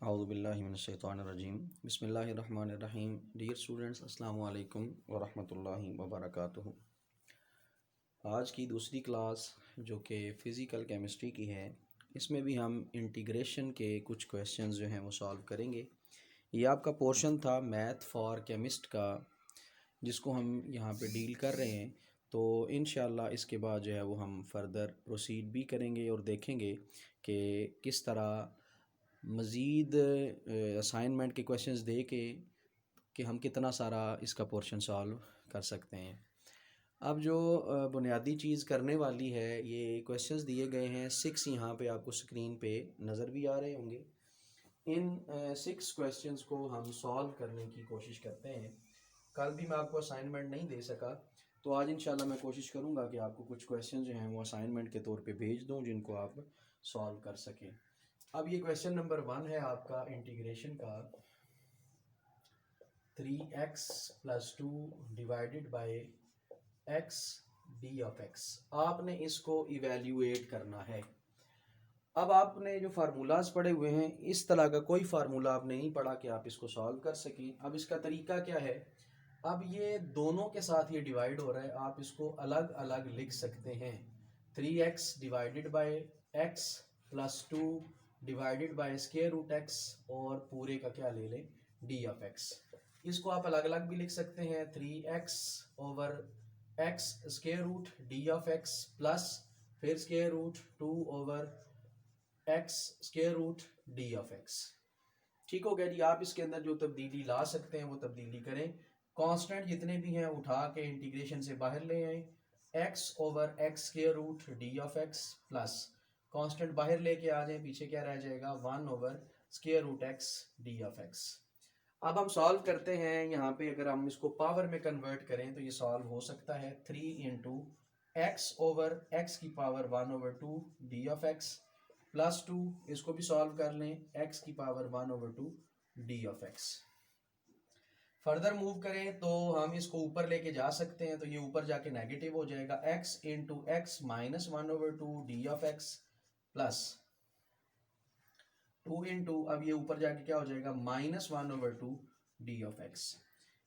औज़ुबिल्लाहिमिनश्शैतानिर्रजीम बिस्मिल्लाहिर्रहमानिर्रहीम। Dear students, अस्सलामु अलैकुम वरहमतुल्लाहि वबरकातुहू। आज की दूसरी क्लास जो कि फ़िज़िकल केमिस्ट्री की है, इसमें भी हम इंटीग्रेशन के कुछ क्वेश्चंस जो हैं वो सॉल्व करेंगे। ये आपका पोर्शन था मैथ फॉर केमिस्ट का, जिसको हम यहाँ पे डील कर रहे हैं। तो इंशाल्लाह इसके बाद जो है वो हम फर्दर प्रोसीड भी करेंगे और देखेंगे कि किस तरह मज़ीद असाइनमेंट के क्वेश्चंस दे के कि हम कितना सारा इसका पोर्शन सॉल्व कर सकते हैं। अब जो बुनियादी चीज़ करने वाली है, ये क्वेश्चंस दिए गए हैं 6, यहाँ पे आपको स्क्रीन पे नज़र भी आ रहे होंगे। इन 6 क्वेश्चंस को हम सॉल्व करने की कोशिश करते हैं। कल भी मैं आपको असाइनमेंट नहीं दे सका, तो आज इंशाल्लाह मैं कोशिश करूँगा कि आपको कुछ क्वेश्चन जो हैं वो असाइनमेंट के तौर पे भेज दूँ, जिनको आप सॉल्व कर सकें। अब ये क्वेश्चन नंबर 1 है आपका इंटीग्रेशन का, 3x + 2 divided by x D of x। आपने इसको इवेल्यूएट करना है। अब आपने जो फार्मूलाज पढ़े हुए हैं, इस तरह का कोई फार्मूला आपने नहीं पढ़ा कि आप इसको सॉल्व कर सकें। अब इसका तरीका क्या है, अब ये दोनों के साथ ये डिवाइड हो रहा है, आप इसको अलग अलग लिख सकते हैं। 3x divided by x + 2 divided by square root x, और पूरे का क्या ले लें, डी ऑफ x। इसको आप अलग अलग भी लिख सकते हैं, 3x over x square root D of x plus फिर square root 2 over x square root D of x। ठीक हो गया जी। आप इसके अंदर जो तब्दीली ला सकते हैं वो तब्दीली करें। कांस्टेंट जितने भी हैं उठा के इंटीग्रेशन से बाहर ले आए। x over x square root D of x plus constant बाहर लेके आ जाए, पीछे क्या रह जाएगा, 1 over square root x D of x। अब हम सॉल्व करते हैं। यहाँ पे अगर हम इसको पावर में कन्वर्ट करें तो ये सॉल्व हो सकता है 3 इंटू एक्स ओवर एक्स की power 1 over 2 D of x plus 2, इसको भी सॉल्व कर लें, x की power 1 over 2 D of x। Further move करें तो हम इसको ऊपर लेके जा सकते हैं, तो ये ऊपर जाके नेगेटिव हो जाएगा, x into x minus 1 over 2 D of x plus 2 into, अब ये ऊपर जाके क्या हो जाएगा, minus 1 over 2 D of x।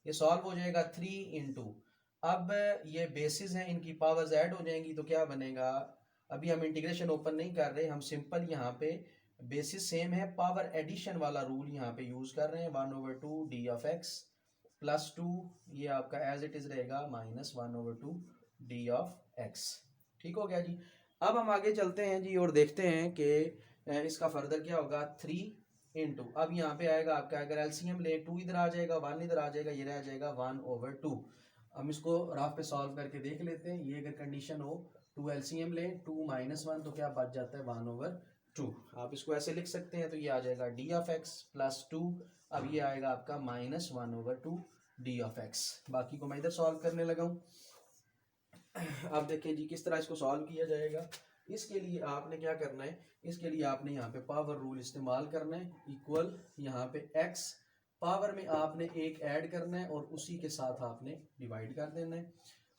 ये सॉल्व हो जाएगा 3 इंटू, अब ये बेसिस हैं, इनकी पावर्स ऐड हो जाएंगी तो क्या बनेगा, अभी हम इंटीग्रेशन ओपन नहीं कर रहे, हम सिंपल यहाँ पे बेसिस सेम है, पावर एडिशन वाला रूल यहाँ पे यूज कर रहे हैं। 1 over 2 D of x plus 2, ये आपका एज इट इज रहेगा minus 1 over 2 D of x। ठीक हो गया जी। अब हम आगे चलते हैं जी और देखते हैं कि इसका फर्दर क्या होगा, 3 इंटू, अब यहाँ पे आएगा आपका, अगर एलसीएम ले 2 इधर आ जाएगा, 1 इधर आ जाएगा, ये रह जाएगा 1 ओवर 2। हम इसको राफ पे सॉल्व करके देख लेते हैं। ये अगर कंडीशन हो 2 एलसीएम ले 2 माइनस 1, तो क्या बच जाता है 1 ओवर 2। आप इसको ऐसे लिख सकते हैं, तो ये आ जाएगा डी ऑफ एक्स प्लस 2, अब ये आएगा आपका minus 1 over 2 D of x. बाकी को मैं इधर सॉल्व करने लगा हूँ। अब देखिए जी किस तरह इसको सॉल्व किया जाएगा। इसके लिए आपने क्या करना है, इसके लिए आपने यहाँ पे पावर रूल इस्तेमाल करना है, इक्वल यहाँ पे x पावर में आपने एक ऐड करना है और उसी के साथ आपने डिवाइड कर देना है,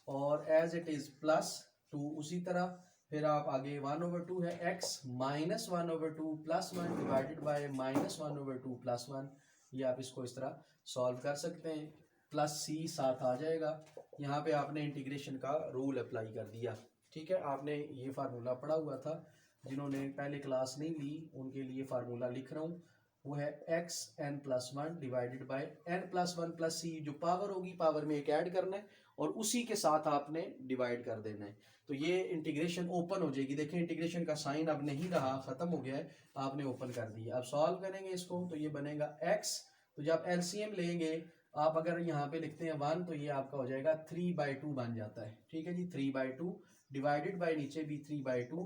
और एज इट इज प्लस 2 उसी तरह, फिर आप आगे 1 ओवर 2 है, x minus 1 over 2 plus 1 divided bye minus 1 over 2 plus 1। ये आप इसको इस तरह सॉल्व कर सकते हैं, प्लस c साथ आ जाएगा। यहाँ पे आपने इंटीग्रेशन का रूल अप्लाई कर दिया। ठीक है, आपने ये फार्मूला पढ़ा हुआ था, जिन्होंने पहले क्लास नहीं ली उनके लिए फार्मूला लिख रहा हूँ, वो है x n plus 1 divided bye n plus 1 plus c। जो पावर होगी, पावर में एक ऐड करना है और उसी के साथ आपने डिवाइड कर देना है, तो ये इंटीग्रेशन ओपन हो जाएगी। देखिए इंटीग्रेशन का साइन अब नहीं रहा, खत्म हो गया है, आपने ओपन कर दिया। अब सॉल्व करेंगे इसको, तो ये बनेगा x, तो जब एलसीएम लेंगे आप अगर यहाँ पे लिखते हैं 1, तो ये आपका हो जाएगा 3/2 बन जाता है। ठीक है जी, 3/2 डिवाइडेड बाय नीचे भी 3/2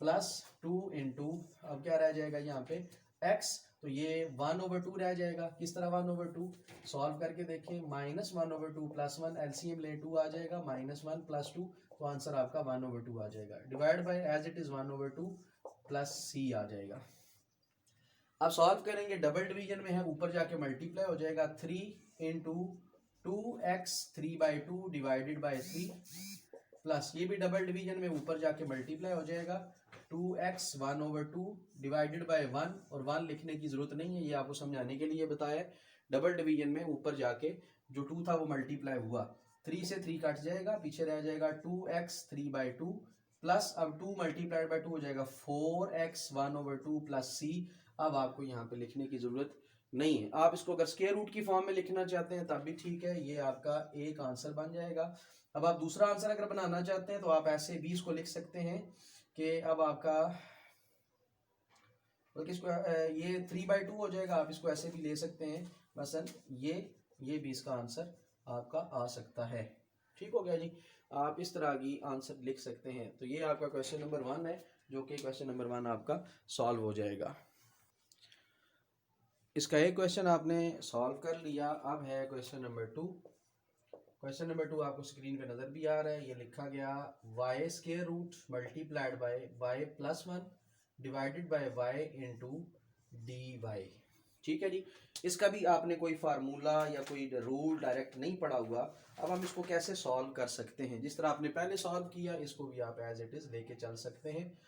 प्लस 2 इंटू, अब क्या रह जाएगा यहाँ पे x, तो ये 1 ओवर 2 रह जाएगा। किस तरह 1 ओवर 2, सॉल्व करके देखें, माइनस 1 ओवर 2 प्लस 1, एलसीएम ले 2 आ जाएगा, माइनस 1 प्लस 2, तो आंसर आपका 1 ओवर 2 आ जाएगा, divide by as it is 1 over 2 plus c आ जाएगा। अब सॉल्व करेंगे, डबल डिवीजन में है, ऊपर जाके मल्टीप्लाई हो जाएगा, 3 into 2x 3/2 divided by 3 plus, ये भी डबल डिवीजन में ऊपर जाके मल्टीप्लाई हो जाएगा, 2x 1/2 डिवाइडेड बाय 1, और 1 लिखने की जरूरत नहीं है, ये आपको समझाने के लिए बताया है। डबल डिवीजन में ऊपर जाके जो 2 था वो मल्टीप्लाई हुआ, 3 से 3 कट जाएगा, पीछे रह जाएगा 2x 3/2 प्लस अब 2 मल्टीप्लाइड बाय 2 हो जाएगा 4x 1/2 प्लस c। अब आपको यहाँ पे लिखने की जरूरत नहीं है। आप इसको अगर स्क्वायर रूट की फॉर्म में लिखना चाहते हैं तब भी ठीक है, ये आपका एक आंसर बन जाएगा। अब आप दूसरा आंसर अगर बनाना चाहते हैं तो आप ऐसे भी इसको लिख सकते हैं कि अब आपका बल्कि इसको ये 3/2 हो जाएगा, आप इसको ऐसे भी ले सकते हैं, मसलन ये भी इसका आंसर आपका आ सकता है। ठीक हो गया जी, आप इस तरह की आंसर लिख सकते हैं। तो ये आपका क्वेश्चन नंबर 1 है, जो कि क्वेश्चन नंबर 1 आपका सॉल्व हो जाएगा। इसका एक क्वेश्चन आपने सॉल्व कर लिया। अब है क्वेश्चन नंबर 2। क्वेश्चन नंबर 2 आपको स्क्रीन पे नज़र भी आ रहा है, ये लिखा गया y square root multiplied by y plus 1 divided by y into dy। ठीक है जी, इसका भी आपने कोई फार्मूला या कोई रूल डायरेक्ट नहीं पढ़ा हुआ। अब हम इसको कैसे सॉल्व कर सकते हैं, जिस तरह आपने पहले सॉल्व किया इसको भी आप एज इट इज़ लेके चल सकते हैं।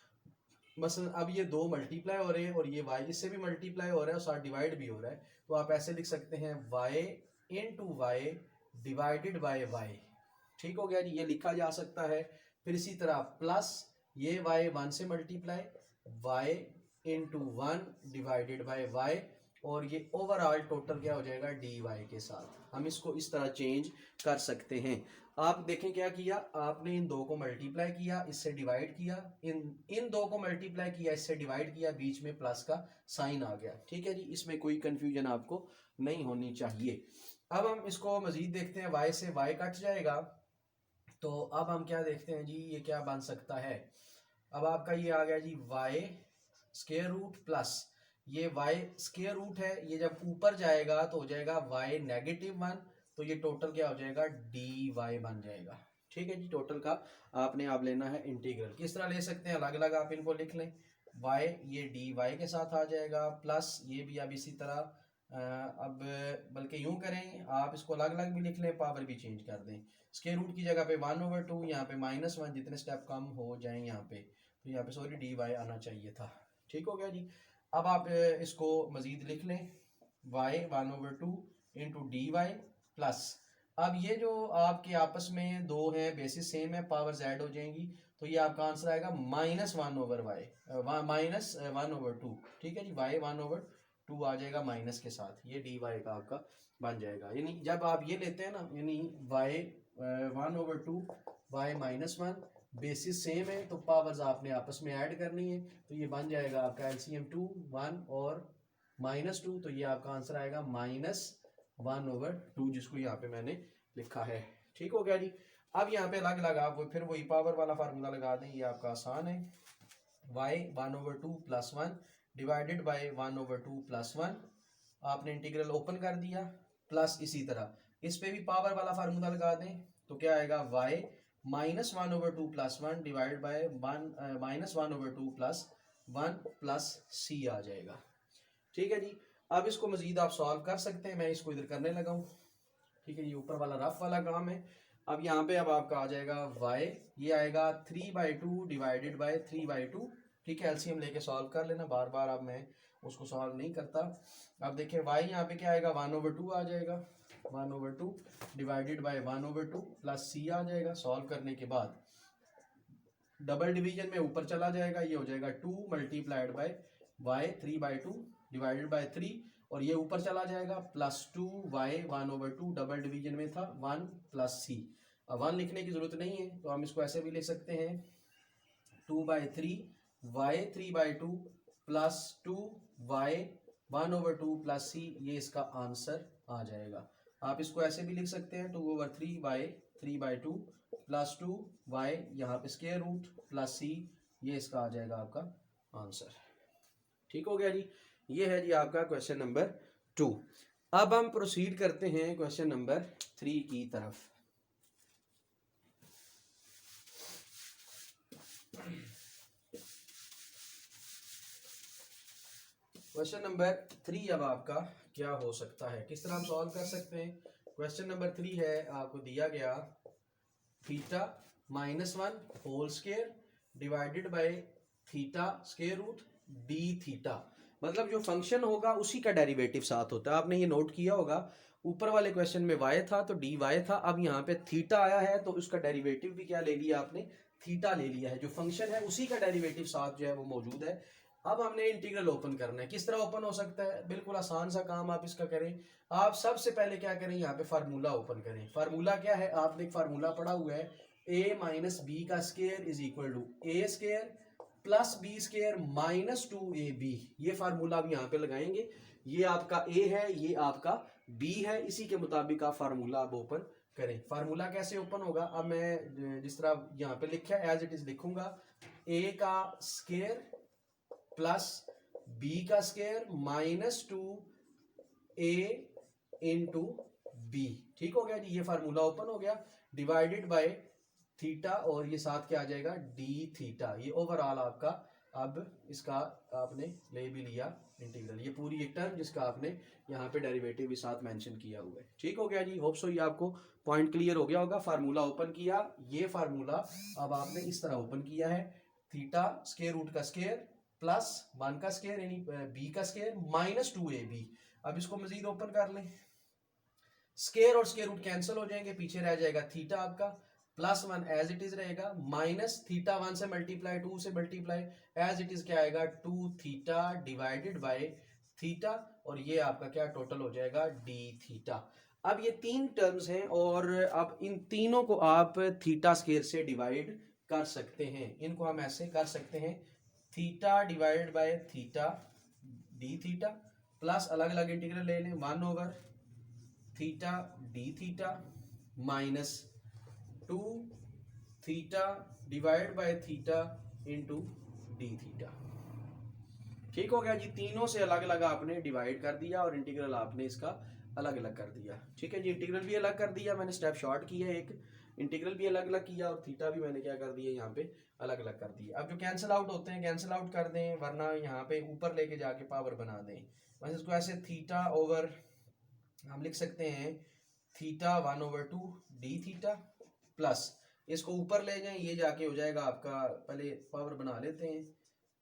मसलन अब ये 2 मल्टीप्लाई हो रहे हैं और ये y इससे भी मल्टीप्लाई हो रहा है और साथ डिवाइड भी हो रहा है, तो आप ऐसे लिख सकते हैं y into Y divided by y। ठीक हो गया जी, ये लिखा जा सकता है। फिर इसी तरह प्लस ये y 1 से multiply y into 1 divided by y, और ये ओवरऑल टोटल क्या हो जाएगा dy के साथ। हम इसको इस तरह चेंज कर सकते हैं। आप देखें क्या किया आपने, इन दो को मल्टीप्लाई किया, इससे डिवाइड किया, इन दो को मल्टीप्लाई किया, इससे डिवाइड किया, बीच में प्लस का साइन आ गया। ठीक है जी, इसमें कोई कंफ्यूजन आपको नहीं होनी चाहिए। अब हम इसको मजीद देखते हैं, y से y कट जाएगा, तो अब हम क्या देखते हैं जी, ये क्या बन सकता है। अब आपका ये आ गया जी y स्क्वायर रूट प्लस ये y स्क्वायर रूट है, ये जब ऊपर जाएगा तो हो जाएगा y -1, तो ये टोटल क्या हो जाएगा dy बन जाएगा। ठीक है जी, टोटल का आपने आप लेना है इंटीग्रल। किस तरह ले सकते हैं, अलग अलग आप इनको लिख लें। y ये dy के साथ आ जाएगा, प्लस ये भी अब इसी तरह अब बल्कि यूं करें, आप इसको अलग अलग भी लिख लें, पावर भी चेंज कर दें। स्क्वायर रूट की जगह पे 1/2, यहाँ पे -1, जितने स्टेप कम हो जाएं यहाँ पे, तो यहाँ पे सॉरी dy आना चाहिए था। ठीक हो गया जी, अब आप इसको मजीद लिख लें, y 1/2 into D Y plus, अब ये जो आपके आपस में दो हैं बेसिस सेम है, पावर z हो जाएंगी, तो ये आपका आंसर आएगा -1/y -1/2। ठीक है जी, y 1/2 आ जाएगा माइनस के साथ, ये dy का आपका बन जाएगा। यानी जब आप ये लेते हैं ना, यानी y 1/2 y -1 बेसिस सेम है, तो पावर्स आपने आपस में ऐड करनी है, तो ये बन जाएगा आपका एलसीएम 2 1 और -2, तो ये आपका आंसर आएगा -1/2, जिसको यहाँ पे मैंने लिखा है। ठीक हो गया जी, अब यहाँ पे अलग अलग आप फिर वही पावर वाला फार्मूला लगा दें, ये आपका आसान है। y 1/2 plus 1 divided by 1/2 plus 1, आपने इंटीग्रल ओपन कर दिया, प्लस इसी तरह इस पे भी पावर वाला फार्मूला लगा दें, तो क्या आएगा y -1/2 plus 1 divide by -1/2 plus 1 plus c आ जाएगा। ठीक है जी, अब इसको मजीद आप सॉल्व कर सकते हैं, मैं इसको इधर करने लगा हूँ। ठीक है, ये ऊपर वाला रफ वाला काम है। अब यहाँ पे अब आपका आ जाएगा y, ये आएगा 3/2 डिवाइडेड बाय 3/2। ठीक है, एलसीएम लेके सॉल्व कर लेना, बार बार अब मैं उसको सॉल्व नहीं करता। अब देखिए y यहाँ पे क्या आएगा 1/2 आ जाएगा, 1/2 डिवाइडेड बाय 1/2 प्लस c आ जाएगा। सॉल्व करने के बाद डबल डिवीजन में ऊपर चला जाएगा, ये हो जाएगा 2 multiplied by y 3/2 divided by 3, और ये ऊपर चला जाएगा प्लस 2y 1/2 डबल डिवीजन में था 1 प्लस c। अब 1 लिखने की जरूरत नहीं है, तो हम इसको ऐसे भी लिख सकते हैं 2/3 y 3/2 plus 2y 1/2 plus c, ये इसका आंसर आ जाएगा। आप इसको ऐसे भी लिख सकते हैं 2/3 y 3/2 प्लस 2y यहाँ पे स्क्वायर रूट प्लस c, ये इसका आ जाएगा आपका आंसर। ठीक हो गया जी, ये है जी आपका क्वेश्चन नंबर 2। अब हम प्रोसीड करते हैं क्वेश्चन नंबर 3 की तरफ। क्वेश्चन नंबर 3 अब आपका क्या हो सकता है, किस तरह हम सॉल्व कर सकते हैं। क्वेश्चन नंबर 3 है, आपको दिया गया theta -1 whole square divided by theta square root D theta, मतलब जो फंक्शन होगा उसी का डेरिवेटिव साथ होता है। आपने ये नोट किया होगा, ऊपर वाले क्वेश्चन में y था तो dy था, अब यहाँ पे थीटा आया है तो उसका डेरिवेटिव भी क्या ले लिया आपने, थीटा ले लिया है। जो फंक्शन है उसी का डेरिवेटिव साथ जो है वो मौजूद है। अब हमने इंटीग्रल ओपन करना है। किस तरह ओपन हो सकता है, बिल्कुल आसान सा काम आप इसका करें। आप सबसे पहले क्या करें, यहाँ पे फार्मूला ओपन करें। फार्मूला क्या है, आपने एक फार्मूला पढ़ा हुआ है, a माइनस बी का square is equal to A square plus B square minus 2ab। ये फार्मूला आप यहाँ पे लगाएंगे। ये आपका a है, ये आपका b है, इसी के मुताबिक आप फार्मूला आप ओपन करें। फार्मूला कैसे ओपन होगा, अब मैं जिस तरह यहाँ पे लिखा है एज इट इज लिखूंगा, a का स्क्वायर प्लस b का square minus 2a into B. ठीक हो गया जी, ये फार्मूला ओपन हो गया। डिवाइडेड बाय थीटा और ये साथ क्या आ जाएगा, डी थीटा। ये ओवरऑल आपका, अब इसका आपने ले भी लिया इंटीग्रल, ये पूरी एक टर्म जिसका आपने यहाँ पे डेरिवेटिव भी साथ मेंशन किया हुआ है। ठीक हो गया जी, होप सो ये आपको पॉइंट क्लियर हो गया होगा। फार्मूला ओपन किया, ये फार्मूला अब आपने इस तरह ओपन किया है, थीटा स्क्वायर रूट का स्क्वायर प्लस 1 का स्क्वायर यानी b का स्क्वायर माइनस 2ab। अब इसको मजीद ओपन कर लें, स्क्वायर और स्क्वायर रूट कैंसिल हो जाएंगे, पीछे रह जाएगा थीटा आपका, प्लस 1 एज इट इज रहेगा, माइनस थीटा 1 से मल्टीप्लाई 2 से मल्टीप्लाई एज इट इज क्या आएगा 2 थीटा डिवाइडेड बाय थीटा, और ये आपका क्या टोटल हो जाएगा डी थीटा। अब ये तीन टर्म्स हैं और अब इन तीनों को आप थीटा स्क्वायर से डिवाइड कर सकते हैं। इनको हम ऐसे कर सकते हैं, theta divided by theta D theta plus अलग अलग इंटीग्रल ले लें 1 over theta D theta minus 2 theta divide by theta into D theta. ठीक हो गया जी, तीनों से अलग अलग आपने डिवाइड कर दिया और इंटीग्रल आपने इसका अलग अलग कर दिया। ठीक है जी, इंटीग्रल भी अलग कर दिया मैंने, स्टेप शॉर्ट किया एक, इंटीग्रल भी अलग अलग किया और थीटा भी मैंने क्या कर दिया यहाँ पे अलग अलग कर दिया। अब जो कैंसिल आउट होते हैं कैंसिल आउट कर दें, वरना यहाँ पे ऊपर लेके जाके पावर बना दें। बस इसको ऐसे थीटा ओवर हम लिख सकते हैं theta 1 over 2 D theta plus इसको ऊपर ले जाएं, ये जाके हो जाएगा आपका, पहले पावर बना लेते हैं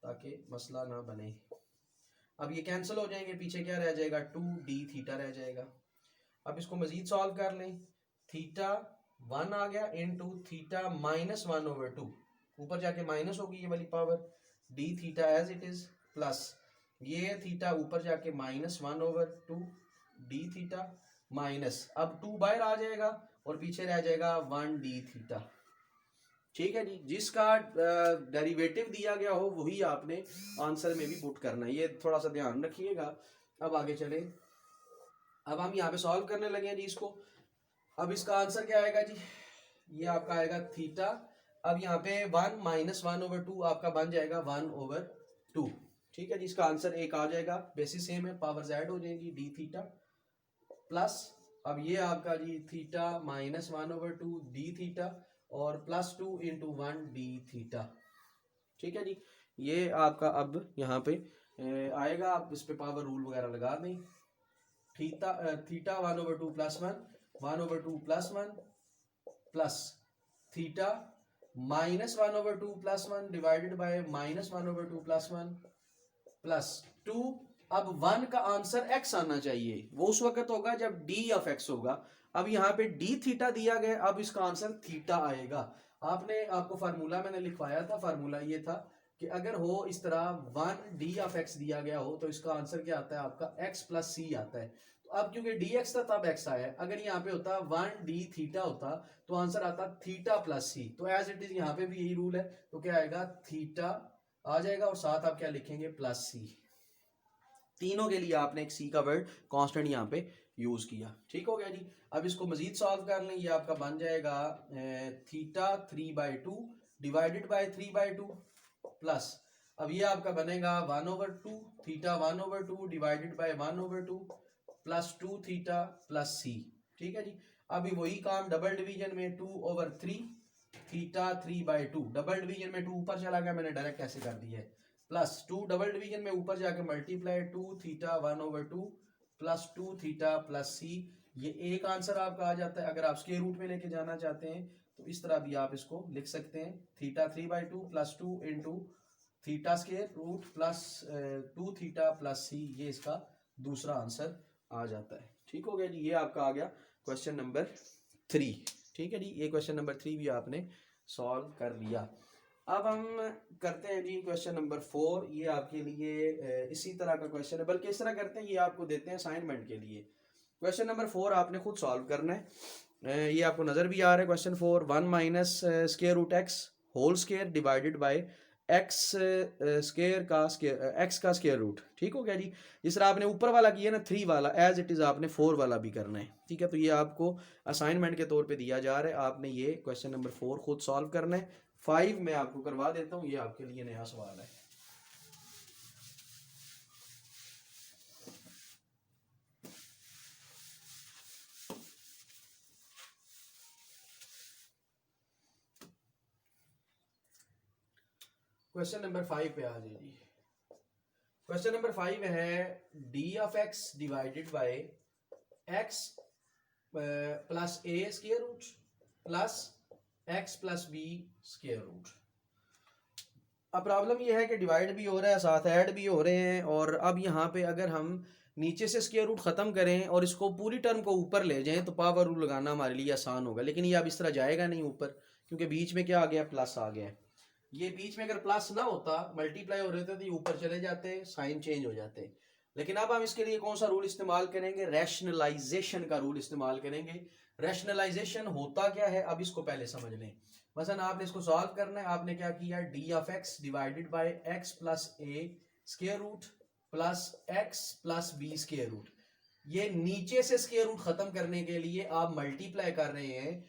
ताकि मसला ना बने। अब ये कैंसिल हो जाएंगे, पीछे क्या रह जाएगा 2 डी थीटा रह जाएगा। अब इसको मजीद सॉल्व कर लें, थीटा 1 आ गया इनटू थीटा माइनस 1 ओवर 2, ऊपर जाके माइनस होगी ये वाली power, D theta as it is plus ये थीटा ऊपर जाके minus 1 over 2 D theta minus, अब 2 बाहर आ जाएगा और पीछे रह जाएगा 1 डी थीटा। ठीक है जी, जिसका डेरिवेटिव दिया गया हो वही आपने आंसर में भी पुट करना है, ये थोड़ा सा ध्यान रखिएगा। अब आगे चले, अब हम यहाँ पे सॉल्व करने लगे हैं जी इसको। अब इसका आंसर क्या आएगा जी, ये आपका आएगा थीटा, अब यहाँ पे 1 माइनस 1 ओवर 2 आपका बन जाएगा 1 ओवर 2। ठीक है जी, इसका आंसर एक आ जाएगा, बेसिस सेम है, पावर्स ऐड हो जाएंगी डी थीटा प्लस, अब ये आपका G theta minus 1 over 2 D theta और प्लस 2 इंटू 1 डी थीटा। ठीक है जी, ये आपका अब यहाँ पे आएगा, आप इस पे पावर रूल वगैरह लगा दें, theta 1 over 2 plus 1 over 2 plus 1 plus theta minus 1 over 2 plus 1 divided bye minus 1 over 2 plus 1 plus 2। अब 1 का आंसर x आना चाहिए, वो उस वक्त होगा जब d ऑफ x होगा। अब यहाँ पे d थीटा दिया गया, अब इसका आंसर थीटा आएगा। आपको फार्मूला मैंने लिखवाया था, फार्मूला ये था कि अगर हो इस तरह 1 d ऑफ x दिया गया हो तो इसका आंसर क्या आता है आपका x प्लस c आता है। तो अब क्योंकि dx था तब x आया, अगर यहाँ पे होता 1 d थीटा होता तो आंसर आता थीटा प्लस c। तो एज इट इज यहाँ पे भी यही रूल है, तो क्या आएगा थीटा आ जाएगा और साथ आप क्या लिखेंगे प्लस c। तीनों के लिए आपने एक सी का वर्ड कांस्टेंट यहाँ पे यूज किया। ठीक हो गया जी, अब इसको मजीद सॉल्व कर लें, ये आपका बन जाएगा थीटा 3/2 डिवाइडेड बाय 3/2 प्लस, अब ये आपका बनेगा 1 over 2 theta 1 over 2 divided by 1 over 2 plus 2 theta plus C. ठीक है जी, अभी वही काम डबल डिवीजन में 2 ओवर 3 थीटा 3/2, डबल डिवीजन में 2 ऊपर चला गया, मैंने डायरेक्ट कैसे कर दिया है, प्लस 2 डबल डिवीजन में ऊपर जाके multiply 2 theta 1 over 2 plus 2 theta plus C. ये एक आंसर आपका आ जाता है। अगर आप स्क्वायर रूट में लेके जाना चाहते हैं तो इस तरह भी आप इसको लिख सकते हैं, theta 3/2 plus 2 into theta square root plus 2 theta plus C, ये इसका दूसरा आंसर आ जाता है। ठीक हो गया जी, ये आपका आ गया क्वेश्चन नंबर 3। ठीक है जी, ये क्वेश्चन नंबर 3 भी आपने सॉल्व कर लिया। अब हम करते हैं जी क्वेश्चन नंबर 4। ये आपके लिए इसी तरह का क्वेश्चन है, बल्कि इस तरह करते हैं, ये आपको देते हैं असाइनमेंट के लिए। क्वेश्चन नंबर 4 आपने खुद सॉल्व करना है। ये आपको नज़र भी आ रहा है question 4, 1 minus square root X whole square divided by X square का स्केयर एक्स का स्केयर रूट। ठीक हो गया जी। जिस तरह आपने ऊपर वाला किया ना 3 वाला, एज इट इज़ आपने 4 वाला भी करना है। ठीक है, तो ये आपको असाइनमेंट के तौर पे दिया जा रहा है, आपने ये क्वेश्चन नंबर 4 खुद सॉल्व करना है। 5 मैं आपको करवा देता हूँ, ये आपके लिए नया सवाल है। क्वेश्चन नंबर 5 पे आ जाइए जी। क्वेश्चन नंबर 5 है D of X divided by X plus A square root plus X plus B square root. अब प्रॉब्लम ये है कि डिवाइड भी हो रहा है, साथ ऐड भी हो रहे हैं, और अब यहाँ पे अगर हम नीचे से स्क्वायर रूट ख़त्म करें और इसको पूरी टर्म को ऊपर ले जाएं तो पावर रूल लगाना हमारे लिए आसान होगा, लेकिन ये अब इस तरह जाएगा नहीं ऊपर, क्योंकि बीच में क्या आ गया, प्लस आ गया। ये बीच में अगर प्लस ना होता, मल्टीप्लाई हो रहे थे, तो ये ऊपर चले जाते, साइन चेंज हो जाते। लेकिन अब हम इसके लिए कौन सा रूल इस्तेमाल करेंगे, रैशनलाइजेशन का रूल इस्तेमाल करेंगे। रैशनलाइजेशन होता क्या है, अब इसको पहले समझ लें। मसलन आपने इसको सॉल्व करना है, आपने क्या किया, D of X divided by X plus A square root plus X plus B square root. ये नीचे से स्क्वायर रूट खत्म करने के लिए आप मल्टीप्लाई कर रहे हैं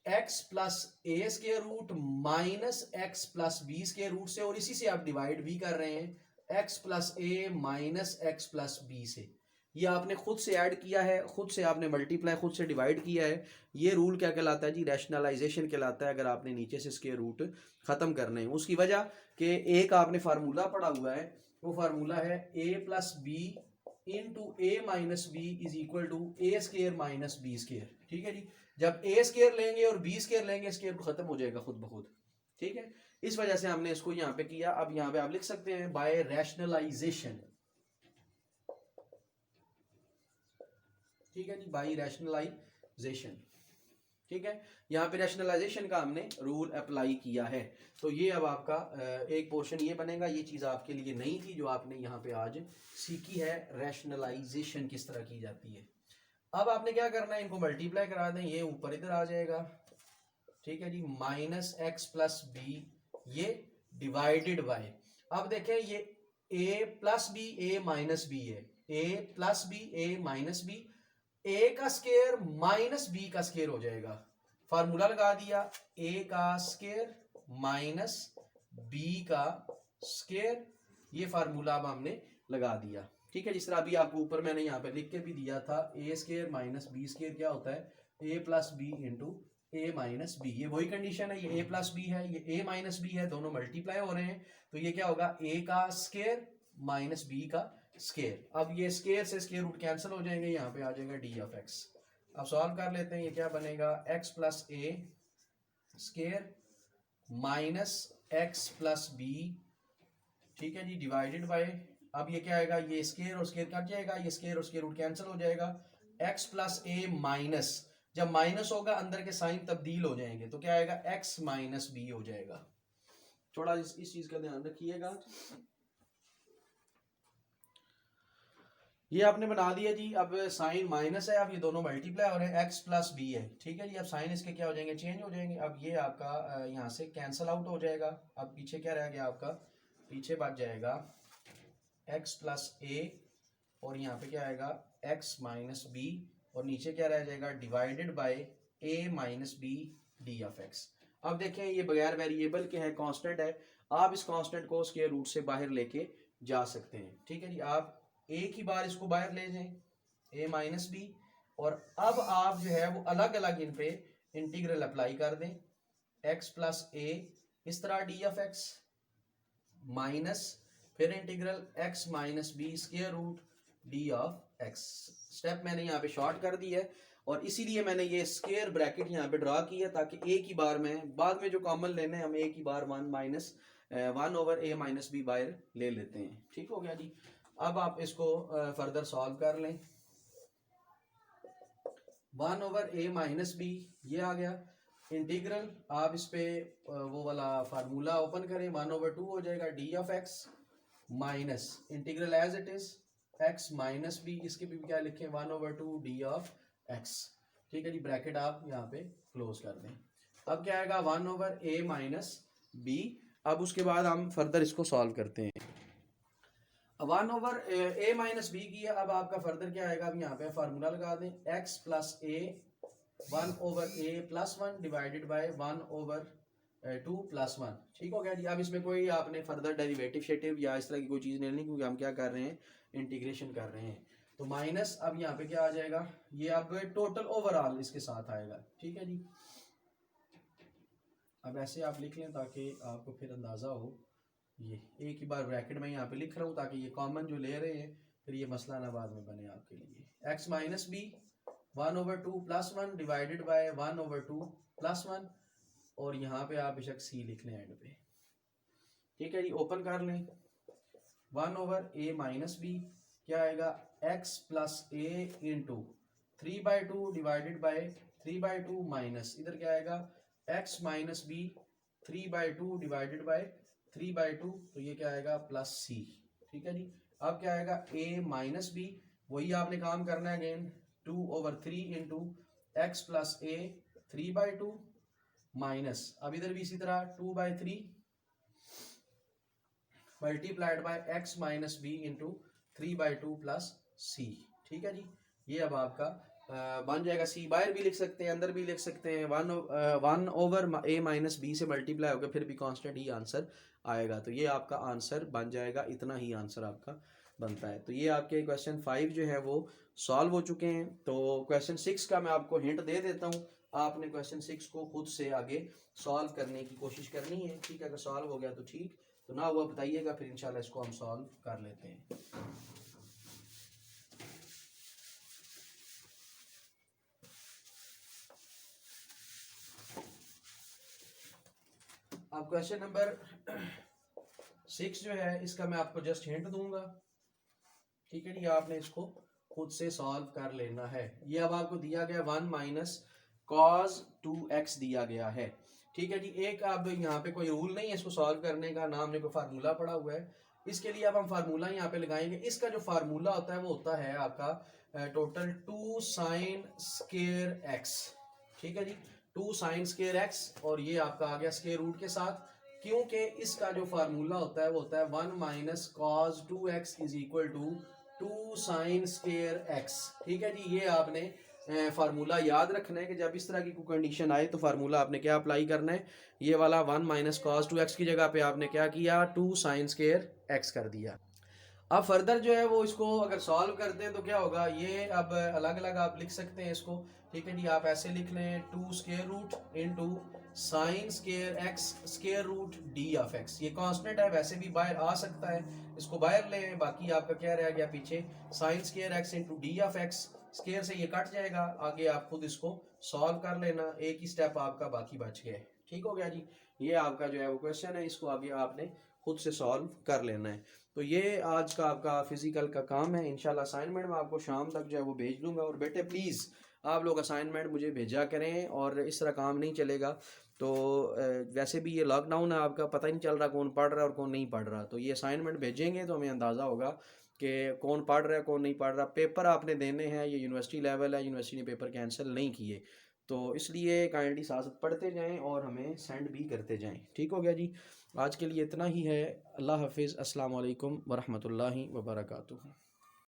X plus A square root minus X plus B square root से, और इसी से आप डिवाइड भी कर रहे हैं एक्स प्लस ए माइनस एक्स प्लस बी से। ये आपने खुद से ऐड किया है, खुद से आपने मल्टीप्लाई, खुद से डिवाइड किया है। ये रूल क्या कहलाता है जी, रैशनलाइजेशन कहलाता है, अगर आपने नीचे से स्क्वायर रूट खत्म करने हैं। उसकी वजह कि एक आपने फार्मूला पढ़ा हुआ है, वो फार्मूला है A plus B into A minus B is equal to A square minus B square. ठीक है जी, जब ए स्क्वायर लेंगे और बी स्क्वायर लेंगे, स्क्वायर खत्म हो जाएगा खुद ब खुद। ठीक है, इस वजह से हमने इसको यहाँ पे किया। अब यहाँ पे आप लिख सकते हैं बाय रैशनलाइजेशन। ठीक है जी, बाय रैशनलाइजेशन। ठीक है, यहाँ पे रैशनलाइजेशन का हमने रूल अप्लाई किया है। तो ये अब आपका एक पोर्शन ये बनेगा। ये चीज़ आपके लिए नई थी जो आपने यहाँ पे आज सीखी है, रैशनलाइजेशन किस तरह की जाती है। अब आपने क्या करना है, इनको मल्टीप्लाई करा दें, ये ऊपर इधर आ जाएगा। ठीक है जी, माइनस एक्स प्लस बी, ये डिवाइडेड बाय, अब देखें ये ए प्लस बी ए माइनस बी है, A plus B A minus B, ए का स्केयर माइनस बी का स्केयर हो जाएगा। फार्मूला लगा दिया, ए का स्केयर माइनस बी का स्केयर, ये फार्मूला अब हमने लगा दिया। ठीक है, जिस तरह अभी आपको ऊपर मैंने यहाँ पे लिख के भी दिया था, ए स्केयर माइनस बी स्केयर क्या होता है, A plus B into A minus B. ये वही कंडीशन है, ये ए प्लस बी है, ये ए माइनस बी है, दोनों मल्टीप्लाई हो रहे हैं, तो ये क्या होगा, ए का स्केयर माइनस बी का स्केयर। अब ये स्केयर से स्केयर रूट कैंसिल हो जाएंगे, यहाँ पे आ जाएगा डी ऑफ एक्स। अब सॉल्व कर लेते हैं, ये क्या बनेगा, X plus A square minus X plus B. ठीक है जी, डिवाइडेड बाय, अब ये क्या आएगा, ये स्केयर और स्केयर कट जाएगा, ये स्केयर और स्केयर रूट कैंसिल हो जाएगा। एक्स प्लस ए माइनस, जब माइनस होगा अंदर के साइन तब्दील हो जाएंगे, तो क्या आएगा, एक्स माइनस बी हो जाएगा। थोड़ा इस चीज का ध्यान रखिएगा। ये आपने बना दिया जी। अब साइन माइनस है, अब ये दोनों मल्टीप्लाई हो रहे हैं, एक्स प्लस बी है। ठीक है जी, अब साइन इसके क्या हो जाएंगे, चेंज हो जाएंगे। अब ये आपका यहाँ से कैंसिल आउट हो जाएगा। अब पीछे क्या रह गया आपका, पीछे बच जाएगा एक्स प्लस ए, और यहाँ पे क्या आएगा, एक्स माइनस बी, और नीचे क्या रह जाएगा, divided by A minus B D of X. अब देखें, ये बगैर वेरिएबल के है, कांस्टेंट है, आप इस कांस्टेंट को स्क्वायर रूट से बाहर लेके जा सकते हैं। ठीक है जी, आप एक ही बार इसको बाहर ले जाएं, ए माइनस बी, और अब आप जो है वो अलग अलग इन पे इंटीग्रल अप्लाई कर दें, एक्स प्लस ए इस तरह डी ऑफ एक्स माइनस, फिर integral X minus B square root D of X. Step मैंने यहाँ पे शॉर्ट कर दी है, और इसीलिए मैंने ये स्क्वायर ब्रैकेट यहाँ पे ड्रा किया, ताकि एक ही बार में, बाद में जो कॉमन लेने हम एक ही बार 1 माइनस 1/a-b बाहर ले लेते हैं। ठीक हो गया जी। अब आप इसको फर्दर सॉल्व कर लें। 1/a-b ये आ गया इंटीग्रल। आप इस पे वो वाला फार्मूला ओपन करें, 1/2 हो जाएगा D of X minus integral as it is x minus B, इसके भी क्या लिखें 1/2 डी ऑफ एक्स। ठीक है जी, ब्रैकेट आप यहाँ पे क्लोज कर दें। अब क्या आएगा 1/a-b। अब उसके बाद हम फर्दर इसको सॉल्व करते हैं। 1/a-b की है। अब आपका फर्दर क्या आएगा, अब यहाँ पे फार्मूला लगा दें, x plus a 1/a+1 divided by 1/2 plus 1। ठीक हो गया जी। अब इसमें कोई आपने फर्दर डेरिवेटिव शेटिव या इस तरह की कोई चीज़ नहीं लेनी, क्योंकि हम क्या कर रहे हैं, इंटीग्रेशन कर रहे हैं। तो माइनस अब यहाँ पे क्या आ जाएगा, ये अब टोटल ओवरऑल इसके साथ आएगा। ठीक है जी। अब ऐसे आप लिख लें ताकि आपको फिर अंदाज़ा हो। ये एक ही बार ब्रैकेट में यहाँ पे लिख रहा हूँ ताकि ये कॉमन जो ले रहे हैं फिर ये मसला ना बाद में बने आपके लिए। x minus B 1/2 plus 1 divided by 1/2 plus 1, और यहाँ पे आप बेशक c लिख लें एंड पे। ठीक है जी, ओपन कर लें। 1/a-b क्या आएगा, x plus a into 3/2 divided by 3/2 minus इधर क्या आएगा x minus b 3/2 divided by 3/2, तो ये क्या आएगा प्लस c। ठीक है जी। अब क्या आएगा a माइनस b, वही आपने काम करना है again 2/3 into X plus a 3/2 minus, अब इधर भी इसी तरह 2/3 multiplied by x minus B into 3/2 plus c। ठीक है जी। ये अब आपका बन जाएगा। c बाहर भी लिख सकते हैं, अंदर भी लिख सकते हैं। 1/a-b से मल्टीप्लाई होकर फिर भी कांस्टेंट ही आंसर आएगा। तो ये आपका आंसर बन जाएगा, इतना ही आंसर आपका बनता है। तो ये आपके क्वेश्चन 5 जो है वो सॉल्व हो चुके हैं। तो क्वेश्चन 6 का मैं आपको हिंट दे देता हूँ, आपने क्वेश्चन 6 को खुद से आगे सॉल्व करने की कोशिश करनी है। ठीक है, अगर सॉल्व हो गया तो ठीक, तो ना हुआ बताइएगा, फिर इंशाल्लाह इसको हम सॉल्व कर लेते हैं। अब क्वेश्चन नंबर 6 जो है इसका मैं आपको जस्ट हिंट दूंगा। ठीक है जी, आपने इसको खुद से सॉल्व कर लेना है। ये अब आपको दिया गया 1 माइनस cos 2x दिया गया है। ठीक है जी। एक अब यहाँ पे कोई रूल नहीं है इसको सॉल्व करने का, ना हमने कोई फार्मूला पढ़ा हुआ है। इसके लिए अब हम फार्मूला यहाँ पे लगाएंगे। इसका जो फार्मूला होता है वो होता है आपका टोटल 2 साइन स्क्वायर x। ठीक है जी, 2 साइन स्क्वायर x, और ये आपका आ गया स्क्वायर रूट के साथ, क्योंकि इसका जो फार्मूला होता है वो होता है 1 minus cos 2x is equal to 2 sine square x। ठीक है जी। ये आपने फार्मूला याद रखना है कि जब इस तरह की कोई कंडीशन आए तो फार्मूला आपने क्या अप्लाई करना है, ये वाला 1 माइनस cos 2x की जगह पे आपने क्या किया 2 साइन स्क्वायर x कर दिया। अब फर्दर जो है वो इसको अगर सॉल्व करते हैं तो क्या होगा, ये अब अलग अलग आप लिख सकते हैं इसको। ठीक है जी, आप ऐसे लिख लें 2 square root into sine square X square root D of X. ये कांस्टेंट है, वैसे भी बाहर आ सकता है, इसको बाहर लें। बाकी आपका क्या रह गया पीछे, sign square x into D of x, square से ये कट जाएगा। आगे आप खुद इसको सॉल्व कर लेना, एक ही स्टेप आपका बाकी बच गया है। ठीक हो गया जी। ये आपका जो है वो क्वेश्चन है, इसको आगे आपने खुद से सॉल्व कर लेना है। तो ये आज का आपका फिजिकल का काम है। इंशाल्लाह असाइनमेंट में आपको शाम तक जो है वो भेज दूंगा। और बेटे प्लीज़ आप लोग असाइनमेंट मुझे भेजा करें, और इस तरह काम नहीं चलेगा। तो वैसे भी ये लॉकडाउन है, आपका पता ही नहीं चल रहा कौन पढ़ रहा है और कौन नहीं पढ़ रहा। तो ये असाइनमेंट भेजेंगे तो हमें अंदाज़ा होगा कि कौन पढ़ रहा है कौन नहीं पढ़ रहा। पेपर आपने देने हैं, ये यूनिवर्सिटी लेवल है, यूनिवर्सिटी ने पेपर कैंसिल नहीं किए, तो इसलिए काइंडली साथ साथ पढ़ते जाएं और हमें सेंड भी करते जाएं। ठीक हो गया जी। आज के लिए इतना ही है। अल्लाह हाफिज़। अस्सलाम वालेकुम वरहमतुल्लाहि वबरकातुहू।